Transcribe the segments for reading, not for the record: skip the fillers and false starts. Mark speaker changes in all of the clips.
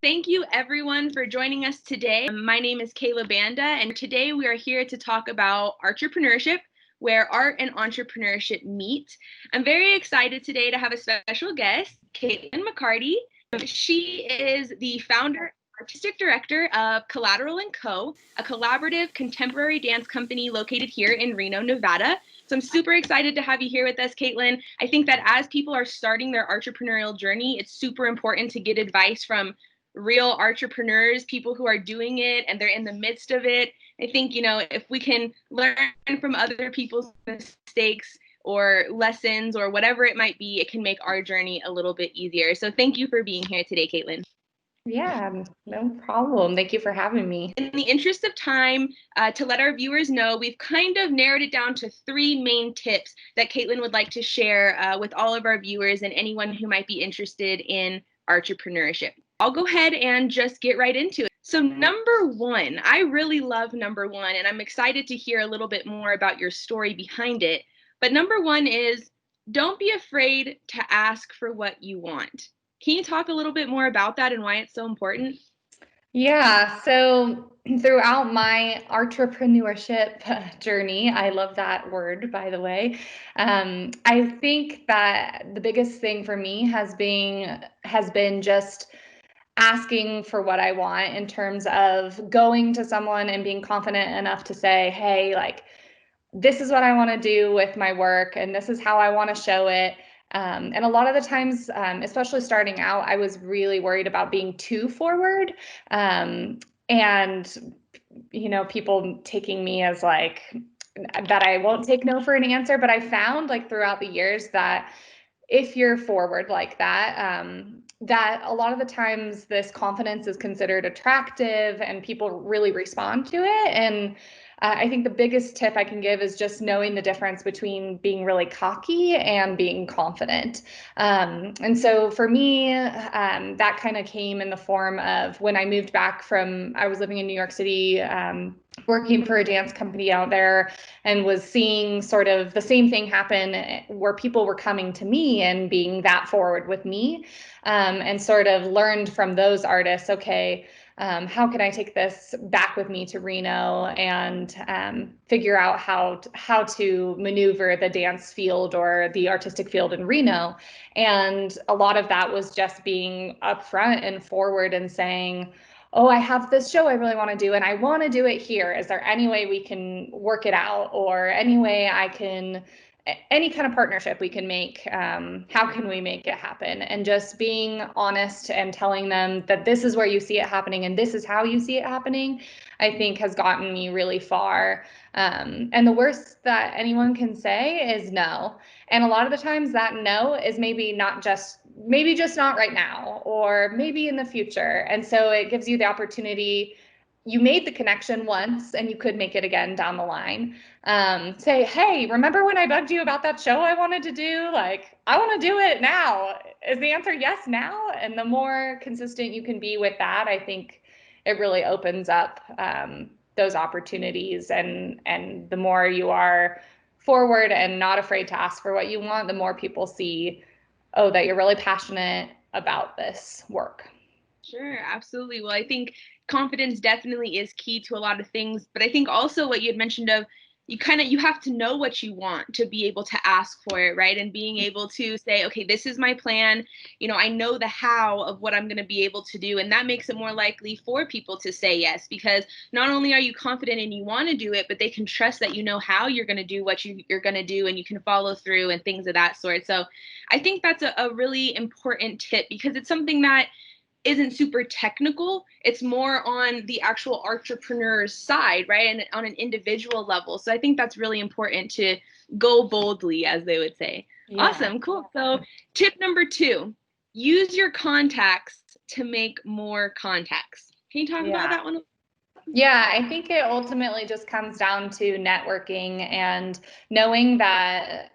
Speaker 1: Thank you everyone for joining us today. My name is Kayla Banda, and today we are here to talk about entrepreneurship, where art and entrepreneurship meet. I'm very excited today to have a special guest, Caitlin McCarty. She is the founder and artistic director of Collateral Co, a collaborative contemporary dance company located here in Reno, Nevada. So I'm super excited to have you here with us, Caitlin. I think that as people are starting their entrepreneurial journey, it's super important to get advice from real entrepreneurs, people who are doing it and they're in the midst of it. I think, if we can learn from other people's mistakes or lessons or whatever it might be, it can make our journey a little bit easier. So thank you for being here today, Caitlin.
Speaker 2: Yeah, no problem. Thank you for having me.
Speaker 1: In the interest of time, to let our viewers know, we've kind of narrowed it down to 3 main tips that Caitlin would like to share with all of our viewers and anyone who might be interested in entrepreneurship. I'll go ahead and just get right into it. So number 1, I really love number 1, and I'm excited to hear a little bit more about your story behind it. But number 1 is, don't be afraid to ask for what you want. Can you talk a little bit more about that and why it's so important?
Speaker 2: Yeah, so throughout my entrepreneurship journey, I love that word, by the way. I think that the biggest thing for me has been just asking for what I want in terms of going to someone and being confident enough to say, hey, like, this is what I want to do with my work, and this is how I want to show it. And a lot of the times, especially starting out, I was really worried about being too forward. And, people taking me as like, that I won't take no for an answer. But I found like throughout the years that if you're forward like that, that a lot of the times this confidence is considered attractive and people really respond to it. And I think the biggest tip I can give is just knowing the difference between being really cocky and being confident. And so for me, that kind of came in the form of when I moved back I was living in New York City, working for a dance company out there, and was seeing sort of the same thing happen where people were coming to me and being that forward with me, and sort of learned from those artists, okay, how can I take this back with me to Reno and figure out how to maneuver the dance field or the artistic field in Reno? And a lot of that was just being upfront and forward and saying, oh, I have this show I really want to do and I want to do it here. Is there any way we can work it out, or any way any kind of partnership we can make? How can we make it happen? And just being honest and telling them that this is where you see it happening and this is how you see it happening, I think has gotten me really far. And the worst that anyone can say is no. And a lot of the times that no is maybe just not right now, or maybe in the future. And so it gives you the opportunity. You made the connection once and you could make it again down the line. Say, hey, remember when I bugged you about that show I wanted to do? Like, I want to do it now. Is the answer yes now? And the more consistent you can be with that, I think it really opens up those opportunities. And the more you are forward and not afraid to ask for what you want, the more people see, oh, that you're really passionate about this work.
Speaker 1: Sure, absolutely. Well, I think confidence definitely is key to a lot of things, but I think also what you had mentioned of you have to know what you want to be able to ask for it, right? And being able to say, okay, this is my plan. I know the how of what I'm going to be able to do, and that makes it more likely for people to say yes, because not only are you confident and you want to do it, but they can trust that you know how you're going to do what you're going to do, and you can follow through and things of that sort. So I think that's a really important tip, because it's something that isn't super technical. It's more on the actual entrepreneur's side, right? And on an individual level. So I think that's really important to go boldly, as they would say. Yeah. Awesome. Cool. So tip number 2, use your contacts to make more contacts. Can you talk about that one?
Speaker 2: Yeah, I think it ultimately just comes down to networking and knowing that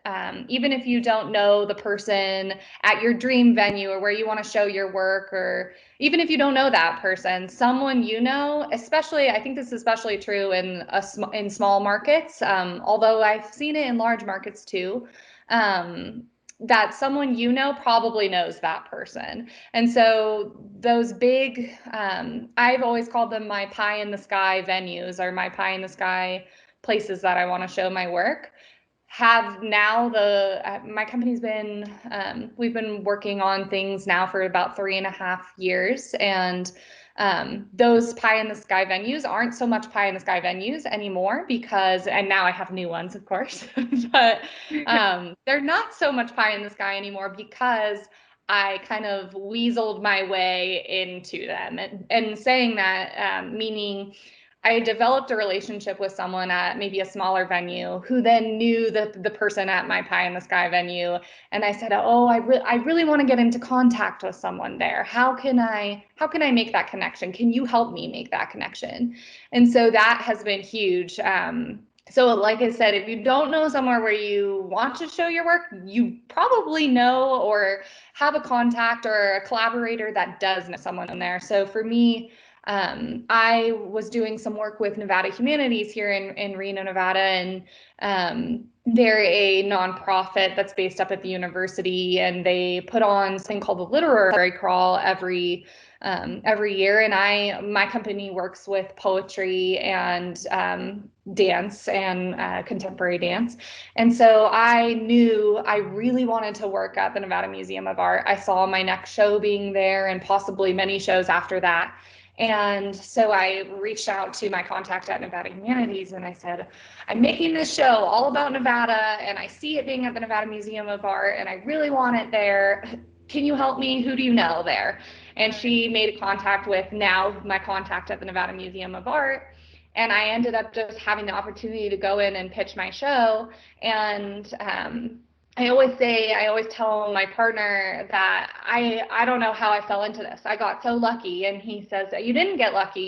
Speaker 2: even if you don't know the person at your dream venue or where you want to show your work, or even if you don't know that person, someone especially, I think this is especially true in small markets, although I've seen it in large markets too. that someone you know probably knows that person. And so those big, I've always called them my pie in the sky venues, or my pie in the sky places that I want to show my work, have now my company's been, we've been working on things now for about 3.5 years. And those pie in the sky venues aren't so much pie in the sky venues anymore and now I have new ones, of course, but they're not so much pie in the sky anymore because I kind of weaseled my way into them. And saying that, meaning I developed a relationship with someone at maybe a smaller venue who then knew the person at my pie in the sky venue. And I said, oh, I really want to get into contact with someone there. How can I make that connection? Can you help me make that connection? And so that has been huge. So like I said, if you don't know somewhere where you want to show your work, you probably know or have a contact or a collaborator that does know someone there. So for me, I was doing some work with Nevada Humanities here in Reno, Nevada, and they're a nonprofit that's based up at the university, and they put on something called the Literary Crawl every year. And my company works with poetry and dance and contemporary dance. And so I knew I really wanted to work at the Nevada Museum of Art. I saw my next show being there and possibly many shows after that. And so I reached out to my contact at Nevada Humanities and I said, I'm making this show all about Nevada and I see it being at the Nevada Museum of Art and I really want it there. Can you help me? Who do you know there? And she made a contact with now my contact at the Nevada Museum of Art. And I ended up just having the opportunity to go in and pitch my show. And I always tell my partner that I don't know how I fell into this. I got so lucky. And he says, you didn't get lucky.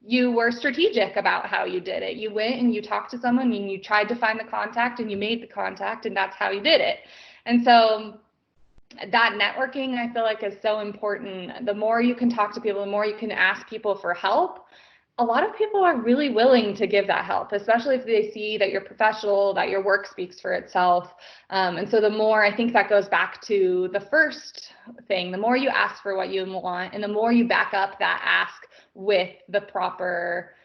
Speaker 2: You were strategic about how you did it. You went and you talked to someone and you tried to find the contact and you made the contact, and that's how you did it. And so that networking, I feel like, is so important. The more you can talk to people, the more you can ask people for help. A lot of people are really willing to give that help, especially if they see that you're professional, that your work speaks for itself. And so the more, I think that goes back to the first thing, the more you ask for what you want and the more you back up that ask with the proper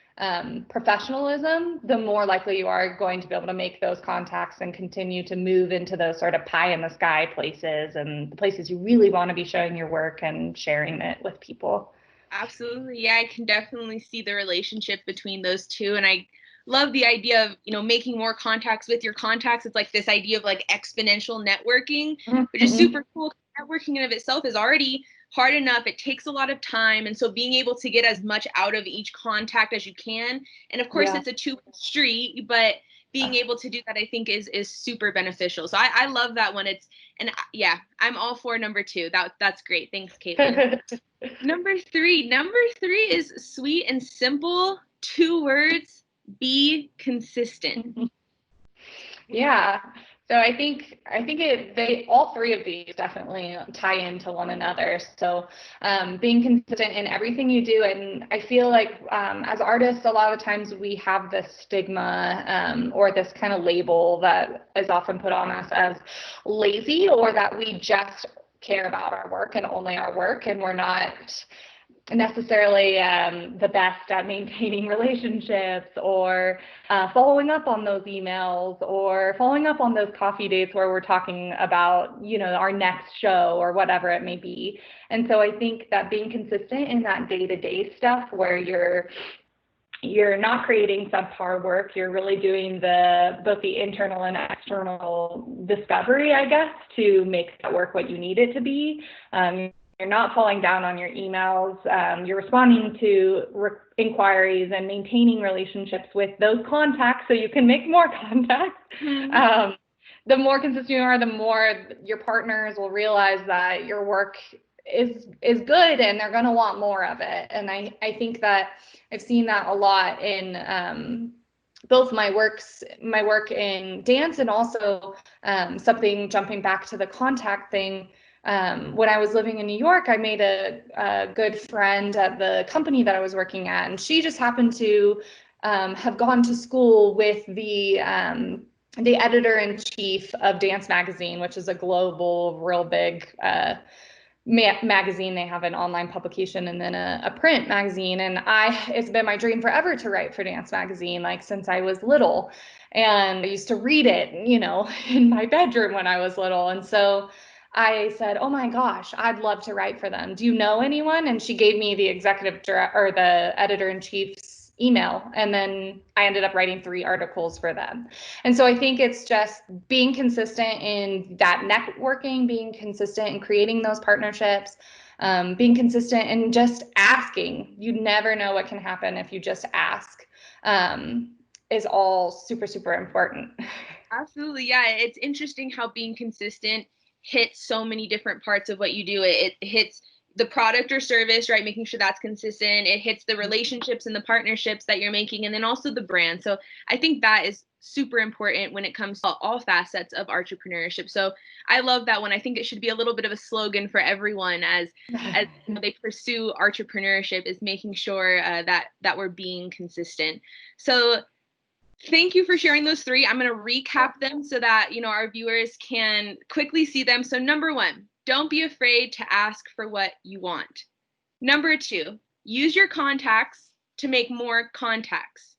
Speaker 2: professionalism, the more likely you are going to be able to make those contacts and continue to move into those sort of pie in the sky places and the places you really want to be showing your work and sharing it with people.
Speaker 1: Absolutely. Yeah, I can definitely see the relationship between those two. And I love the idea of, making more contacts with your contacts. It's like this idea of like exponential networking, which is super cool. Networking in of itself is already hard enough. It takes a lot of time. And so being able to get as much out of each contact as you can. And of course, it's a two-way street, but being able to do that, I think, is super beneficial. So I love that one. Yeah, I'm all for number 2. That's great. Thanks, Caitlin. Number three is sweet and simple. 2 words: be consistent.
Speaker 2: Yeah. So I think all 3 of these definitely tie into one another. So being consistent in everything you do, and I feel like as artists, a lot of times we have this stigma or this kind of label that is often put on us as lazy, or that we just care about our work and only our work, and we're not necessarily the best at maintaining relationships or following up on those emails or following up on those coffee dates where we're talking about, our next show or whatever it may be. And so I think that being consistent in that day-to-day stuff where you're not creating subpar work, you're really doing both the internal and external discovery, I guess, to make that work what you need it to be. You're not falling down on your emails. You're responding to inquiries and maintaining relationships with those contacts so you can make more contacts. The more consistent you are, the more your partners will realize that your work is good and they're going to want more of it. And I think that I've seen that a lot in both my work in dance and also something jumping back to the contact thing. When I was living in New York, I made a good friend at the company that I was working at, and she just happened to have gone to school with the the editor-in-chief of Dance Magazine, which is a global, real big magazine. They have an online publication and then a print magazine. And it's been my dream forever to write for Dance Magazine, like since I was little. And I used to read it, you know, in my bedroom when I was little. And so I said, oh my gosh, I'd love to write for them. Do you know anyone? And she gave me the executive director or the editor-in-chief's email. And then I ended up writing 3 articles for them. And so I think it's just being consistent in that networking, being consistent in creating those partnerships, being consistent and just asking. You never know what can happen if you just ask, is all super, super important.
Speaker 1: Absolutely. Yeah. It's interesting how being consistent hits so many different parts of what you do. It hits the product or service, right? Making sure that's consistent. It hits the relationships and the partnerships that you're making, and then also the brand. So I think that is super important when it comes to all facets of entrepreneurship. So I love that one. I think it should be a little bit of a slogan for everyone as they pursue entrepreneurship, is making sure that we're being consistent. So thank you for sharing those 3. I'm going to recap them so that, our viewers can quickly see them. So number 1, don't be afraid to ask for what you want. Number 2, use your contacts to make more contacts.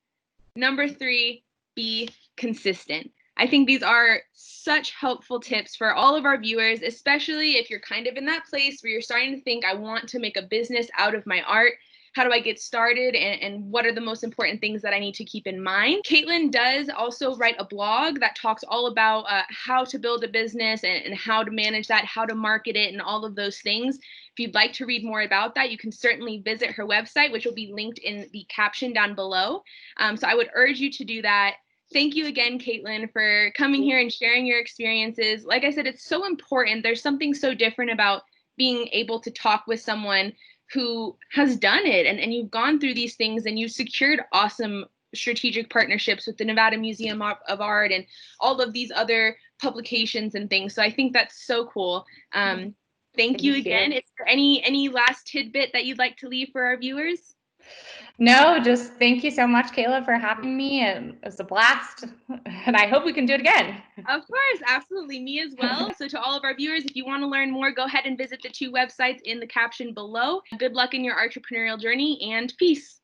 Speaker 1: Number 3, be consistent. I think these are such helpful tips for all of our viewers, especially if you're kind of in that place where you're starting to think, I want to make a business out of my art. How do I get started, and what are the most important things that I need to keep in mind? Caitlin does also write a blog that talks all about how to build a business and how to manage that, how to market it, and all of those things. If you'd like to read more about that, you can certainly visit her website, which will be linked in the caption down below. So I would urge you to do that. Thank you again, Caitlin, for coming here and sharing your experiences. Like I said, it's so important. There's something so different about being able to talk with someone who has done it, and you've gone through these things, and you've secured awesome strategic partnerships with the Nevada Museum of Art and all of these other publications and things. So I think that's so cool. Thank you again. Is there any last tidbit that you'd like to leave for our viewers?
Speaker 2: No, just thank you so much, Kayla, for having me. It was a blast, and I hope we can do it again.
Speaker 1: Of course, absolutely. Me as well. So to all of our viewers, if you want to learn more, go ahead and visit the 2 websites in the caption below. Good luck in your entrepreneurial journey, and peace.